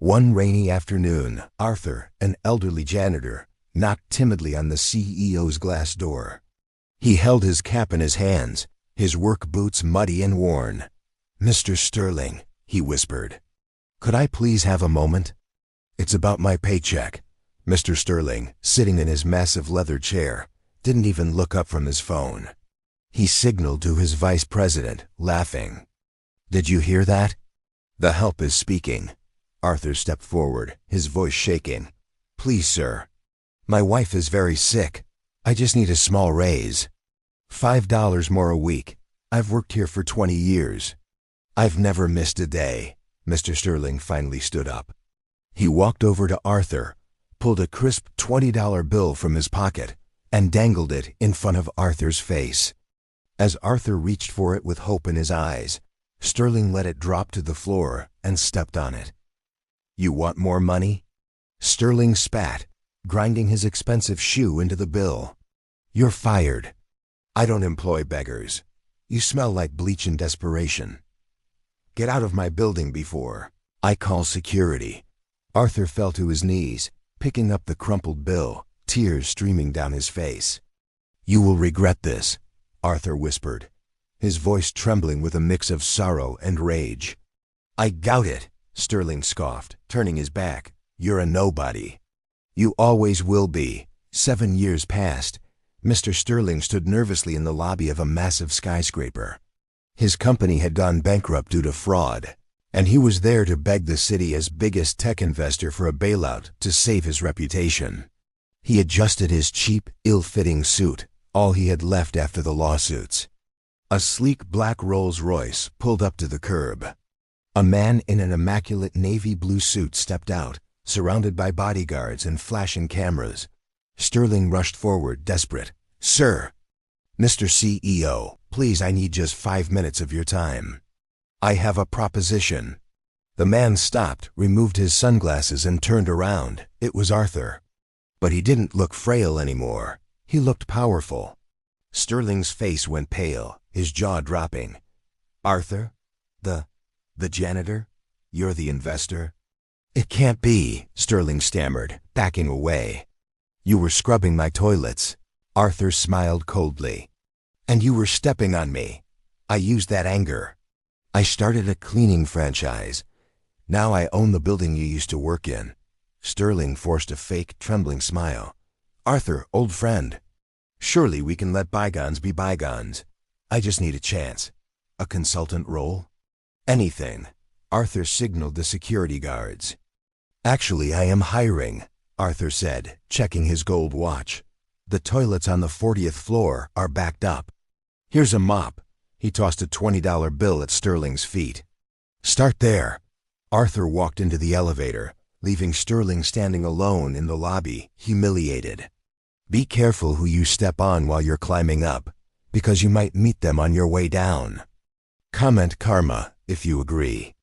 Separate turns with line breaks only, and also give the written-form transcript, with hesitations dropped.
One rainy afternoon, Arthur, an elderly janitor, knocked timidly on the CEO's glass door. He held his cap in his hands, his work boots muddy and worn. "Mr. Sterling," he whispered, "could I please have a moment? It's about my paycheck." Mr. Sterling, sitting in his massive leather chair, didn't even look up from his phone. He signaled to his vice president, laughing. "Did you hear that? The help is speaking." Arthur stepped forward, his voice shaking. "Please, sir. My wife is very sick. I just need a small raise. $5 more a week. I've worked here for 20 years. I've never missed a day." Mr. Sterling finally stood up. He walked over to Arthur, pulled a crisp $20 bill from his pocket, and dangled it in front of Arthur's face. As Arthur reached for it with hope in his eyes, Sterling let it drop to the floor and stepped on it. "You want more money?" Sterling spat, grinding his expensive shoe into the bill. "You're fired. I don't employ beggars. You smell like bleach and desperation. Get out of my building before I call security." Arthur fell to his knees, picking up the crumpled bill, tears streaming down his face. "You will regret this," Arthur whispered, his voice trembling with a mix of sorrow and rage. "I doubt it," Sterling scoffed, turning his back. "You're a nobody. You always will be." 7 years passed. Mr. Sterling stood nervously in the lobby of a massive skyscraper. His company had gone bankrupt due to fraud, and he was there to beg the city's biggest tech investor for a bailout to save his reputation. He adjusted his cheap, ill-fitting suit, all he had left after the lawsuits. A sleek black Rolls-Royce pulled up to the curb. A man in an immaculate navy blue suit stepped out, surrounded by bodyguards and flashing cameras. Sterling rushed forward, desperate. "Sir, Mr. CEO, please, I need just 5 minutes of your time. I have a proposition." The man stopped, removed his sunglasses, and turned around. It was Arthur. But he didn't look frail anymore. He looked powerful. Sterling's face went pale, his jaw dropping. "Arthur? The janitor? You're the investor?" "It can't be," Sterling stammered, backing away. "You were scrubbing my toilets." Arthur smiled coldly. "And you were stepping on me. I used that anger. I started a cleaning franchise. Now I own the building you used to work in." Sterling forced a fake, trembling smile. "Arthur, old friend. Surely we can let bygones be bygones. I just need a chance. A consultant role? Anything." Arthur signaled the security guards. "Actually, I am hiring," Arthur said, checking his gold watch. "The toilets on the 40th floor are backed up. Here's a mop." He tossed a $20 bill at Sterling's feet. "Start there." Arthur walked into the elevator, leaving Sterling standing alone in the lobby, humiliated. "Be careful who you step on while you're climbing up, because you might meet them on your way down. Comment karma if you agree."